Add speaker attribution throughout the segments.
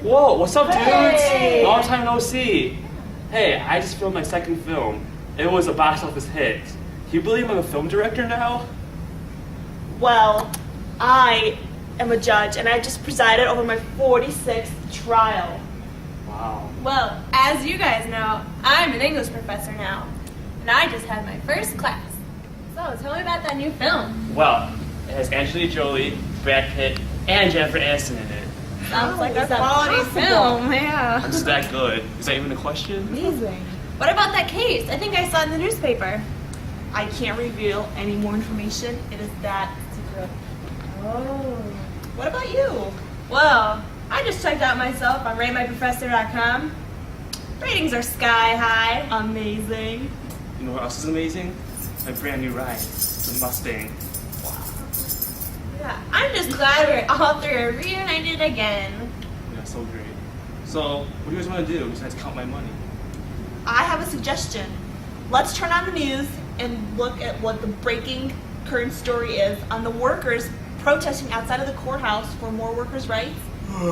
Speaker 1: Whoa, what's up, dudes?
Speaker 2: Hey!
Speaker 1: Long time no see. Hey, I just filmed my second film. It was a box office hit. Can you believe I'm a film director now?
Speaker 2: Well, I am a judge, and I just presided over my 46th trial.
Speaker 1: Wow.
Speaker 3: Well, as you guys know, I'm an English professor now, and I just had my first class. So, tell me about that new film.
Speaker 1: Well, it has Angelina Jolie, Brad Pitt, and Jennifer Aniston in it.
Speaker 3: Sounds like a
Speaker 2: is that
Speaker 3: quality
Speaker 2: possible?
Speaker 3: film, yeah.
Speaker 1: I'm just that good. Is that even a question?
Speaker 3: Amazing. What about that case? I think I saw it in the newspaper.
Speaker 2: I can't reveal any more information. It is that secret.
Speaker 3: Oh.
Speaker 2: What about you?
Speaker 3: Well, I just checked out myself on ratemyprofessor.com. Ratings are sky high.
Speaker 2: Amazing.
Speaker 1: You know what else is amazing? My brand new ride. It's a Mustang.
Speaker 3: Yeah, I'm just glad we're all three are reunited again.
Speaker 1: Yeah, so great. So, what do you guys want to do besides count my money?
Speaker 2: I have a suggestion. Let's turn on the news and look at what the breaking current story is on the workers protesting outside of the courthouse for more workers' rights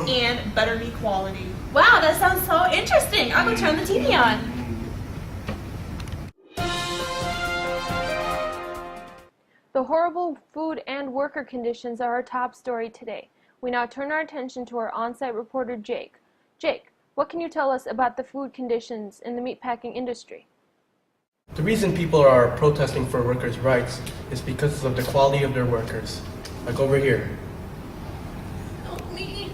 Speaker 2: and better meat quality.
Speaker 3: Wow, that sounds so interesting. I'll go turn the TV on.
Speaker 4: The horrible food and worker conditions are our top story today. We now turn our attention to our on-site reporter, Jake. Jake, what can you tell us about the food conditions in the meatpacking industry?
Speaker 5: The reason people are protesting for workers' rights is because of the quality of their workers. Like over here.
Speaker 3: Help me.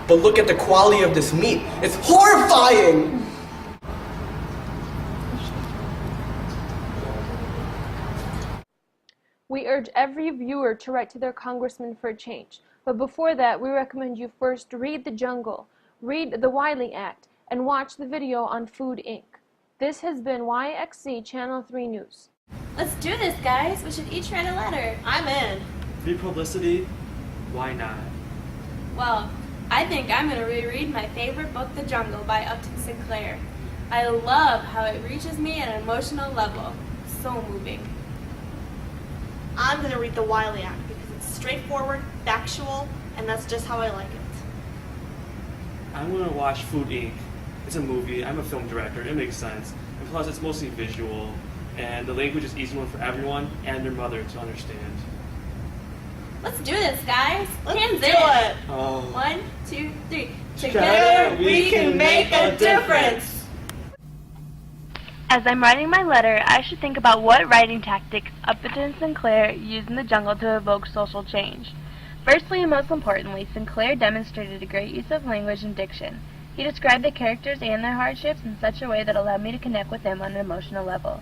Speaker 5: But look at the quality of this meat. It's horrifying!
Speaker 4: We urge every viewer to write to their congressman for a change. But before that, we recommend you first read The Jungle, read the Wiley Act, and watch the video on Food Inc. This has been YXC Channel 3 News.
Speaker 3: Let's do this, guys. We should each write a letter.
Speaker 2: I'm in.
Speaker 1: Free publicity? Why not?
Speaker 3: Well, I think I'm going to reread my favorite book, The Jungle, by Upton Sinclair. I love how it reaches me at an emotional level. So moving.
Speaker 2: I'm going to read the Wiley Act because it's straightforward, factual, and that's just how I like it.
Speaker 1: I'm going to watch Food Inc. It's a movie. I'm a film director. It makes sense. And plus, it's mostly visual. And the language is easy one for everyone and their mother to understand.
Speaker 3: Let's do this, guys.
Speaker 2: Let's
Speaker 3: Hands
Speaker 2: do
Speaker 3: in.
Speaker 2: it.
Speaker 1: Oh.
Speaker 3: 1, 2, 3.
Speaker 2: Together we can make a difference.
Speaker 6: As I'm writing my letter, I should think about what writing tactics Upton Sinclair used in The Jungle to evoke social change. Firstly and most importantly, Sinclair demonstrated a great use of language and diction. He described the characters and their hardships in such a way that allowed me to connect with them on an emotional level.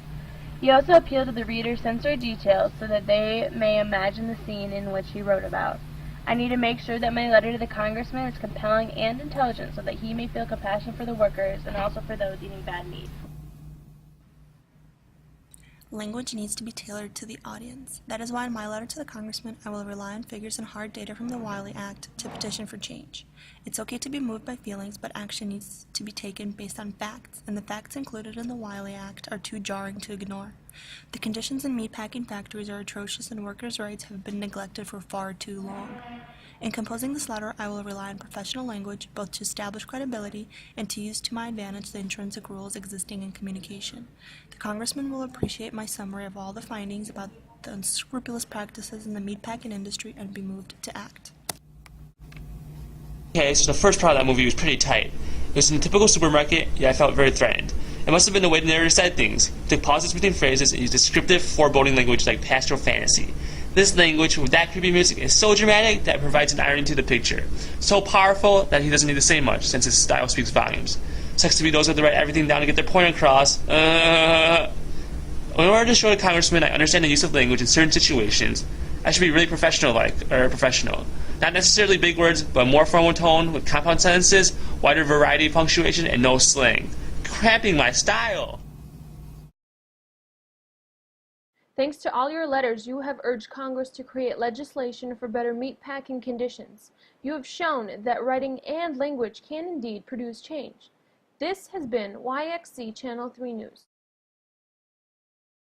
Speaker 6: He also appealed to the reader's sensory details so that they may imagine the scene in which he wrote about. I need to make sure that my letter to the congressman is compelling and intelligent so that he may feel compassion for the workers and also for those eating bad meat.
Speaker 7: Language needs to be tailored to the audience. That is why in my letter to the congressman, I will rely on figures and hard data from the Wiley Act to petition for change. It's okay to be moved by feelings, but action needs to be taken based on facts, and the facts included in the Wiley Act are too jarring to ignore. The conditions in meatpacking factories are atrocious and workers' rights have been neglected for far too long. In composing this letter, I will rely on professional language, both to establish credibility and to use to my advantage the intrinsic rules existing in communication. The congressman will appreciate my summary of all the findings about the unscrupulous practices in the meatpacking industry and be moved to act.
Speaker 8: Okay, so the first part of that movie was pretty tight. It was in a typical supermarket, yet I felt very threatened. It must have been the way the narrator said things. He took pauses between phrases and used descriptive, foreboding language like pastoral fantasy. This language with that creepy music is so dramatic that it provides an irony to the picture. So powerful that he doesn't need to say much, since his style speaks volumes. Sucks to be those who have to write everything down to get their point across. In order to show the congressman I understand the use of language in certain situations, I should be really professional. Not necessarily big words, but more formal tone with compound sentences, wider variety of punctuation, and no slang. Cramping my style!
Speaker 4: Thanks to all your letters, you have urged Congress to create legislation for better meatpacking conditions. You have shown that writing and language can indeed produce change. This has been YXC Channel 3 News.